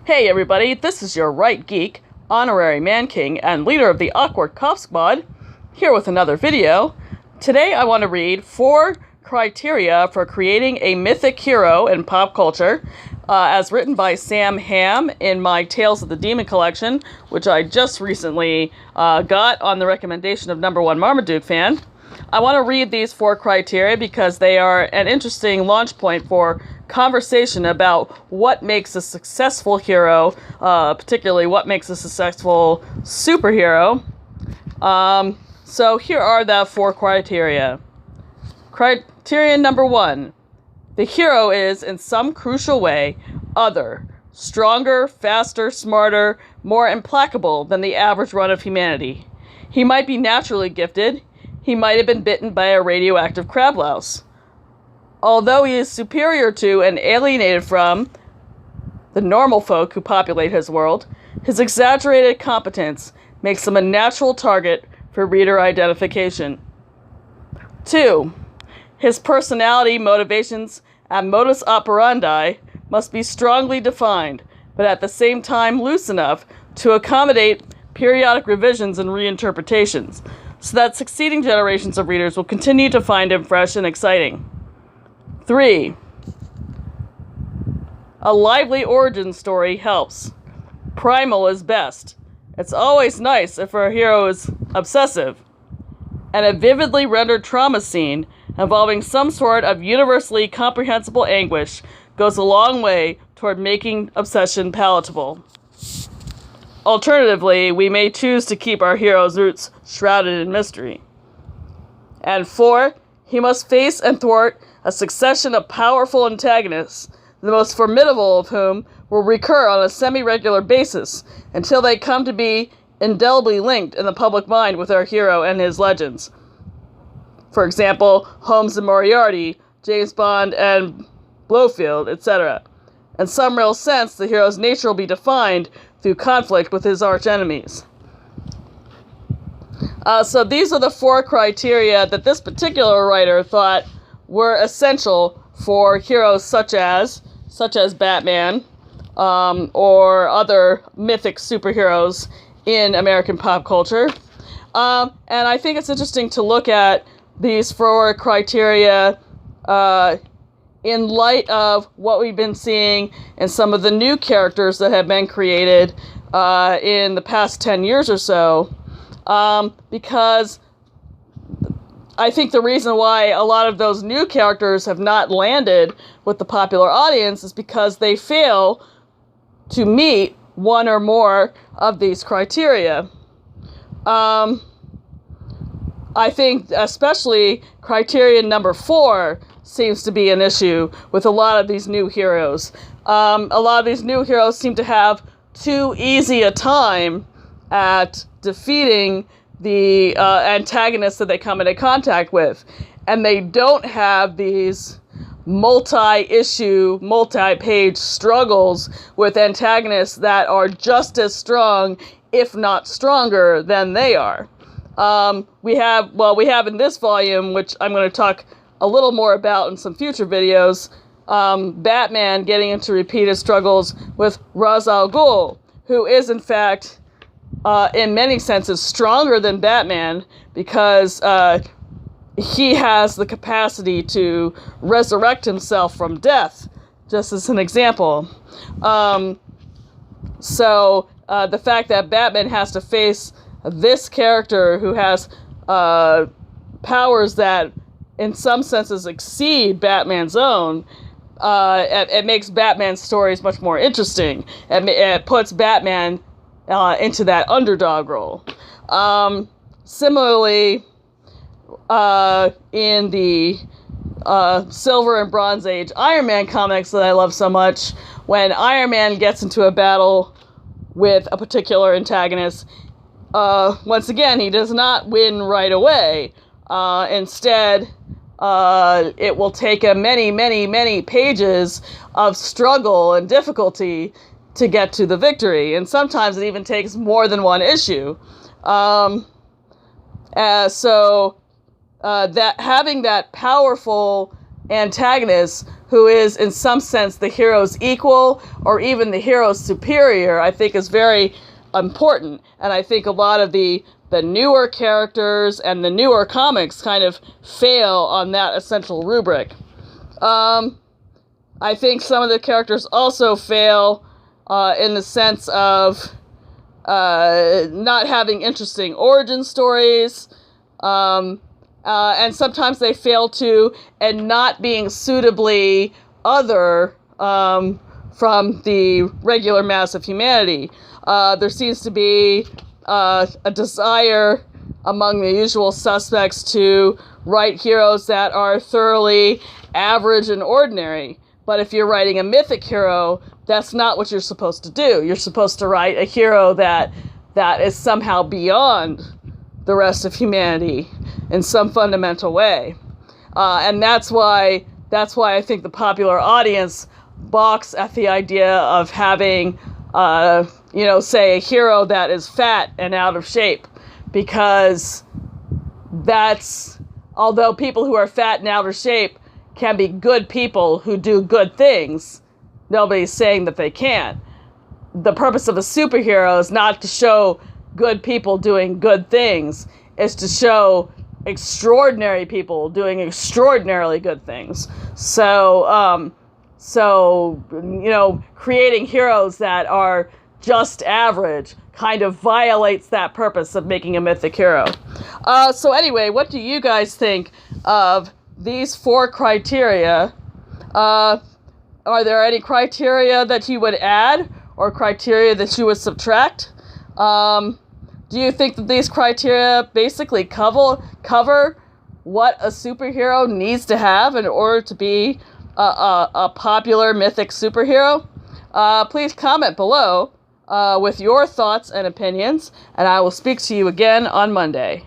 Hey everybody, this is your Right Geek, honorary man king, and leader of the Awkward Cop Squad, here with another video. Today I want to read 4 criteria for creating a mythic hero in pop culture, as written by Hamm in my Tales of the Demon collection, which I just recently got on the recommendation of #1 Marmaduke fan. I want to read these 4 criteria because they are an interesting launch point for conversation about what makes a successful hero, particularly what makes a successful superhero. So here are the 4 criteria. Criterion number 1. The hero is, in some crucial way, other, stronger, faster, smarter, more implacable than the average run of humanity. He might be naturally gifted. He might have been bitten by a radioactive crab louse. Although he is superior to and alienated from the normal folk who populate his world, his exaggerated competence makes him a natural target for reader identification. 2. His personality, motivations, and modus operandi must be strongly defined, but at the same time loose enough to accommodate periodic revisions and reinterpretations, so that succeeding generations of readers will continue to find him fresh and exciting. 3. A lively origin story helps. Primal is best. It's always nice if our hero is obsessive. And a vividly rendered trauma scene involving some sort of universally comprehensible anguish goes a long way toward making obsession palatable. Alternatively, we may choose to keep our hero's roots shrouded in mystery. And 4, he must face and thwart a succession of powerful antagonists, the most formidable of whom will recur on a semi-regular basis until they come to be indelibly linked in the public mind with our hero and his legends. For example, Holmes and Moriarty, James Bond and Blofeld, etc. In some real sense, the hero's nature will be defined through conflict with his archenemies. So these are the 4 criteria that this particular writer thought were essential for heroes such as Batman, or other mythic superheroes in American pop culture. And I think it's interesting to look at these 4 criteria in light of what we've been seeing in some of the new characters that have been created in the past 10 years or so, because I think the reason why a lot of those new characters have not landed with the popular audience is because they fail to meet one or more of these criteria. I think especially criterion number 4 seems to be an issue with a lot of these new heroes. A lot of these new heroes seem to have too easy a time at defeating the antagonists that they come into contact with. And they don't have these multi-issue, multi-page struggles with antagonists that are just as strong, if not stronger, than they are. We have in this volume, which I'm going to talk a little more about in some future videos, Batman getting into repeated struggles with Ra's al Ghul, who is in fact in many senses stronger than Batman because he has the capacity to resurrect himself from death, just as an example. So the fact that Batman has to face this character who has powers that in some senses exceed Batman's own, it makes Batman's stories much more interesting. It puts Batman into that underdog role. Similarly, in the Silver and Bronze Age Iron Man comics that I love so much, when Iron Man gets into a battle with a particular antagonist, once again, he does not win right away. Instead, it will take him many, many, many pages of struggle and difficulty to get to the victory, and sometimes it even takes more than one issue. So that having that powerful antagonist who is in some sense the hero's equal or even the hero's superior, I think is very important. And I think a lot of the newer characters and the newer comics kind of fail on that essential rubric. I think some of the characters also fail in the sense of not having interesting origin stories, and sometimes they fail to, and not being suitably other from the regular mass of humanity. There seems to be a desire among the usual suspects to write heroes that are thoroughly average and ordinary. But if you're writing a mythic hero, that's not what you're supposed to do. You're supposed to write a hero that is somehow beyond the rest of humanity in some fundamental way. And that's why I think the popular audience balks at the idea of having, say, a hero that is fat and out of shape. Because although people who are fat and out of shape can be good people who do good things, nobody's saying that they can't. The purpose of a superhero is not to show good people doing good things. It's to show extraordinary people doing extraordinarily good things. So creating heroes that are just average kind of violates that purpose of making a mythic hero. So anyway, what do you guys think of these 4 criteria? Are there any criteria that you would add or criteria that you would subtract? Do you think that these criteria basically cover what a superhero needs to have in order to be a popular mythic superhero? Please comment below with your thoughts and opinions, and I will speak to you again on Monday.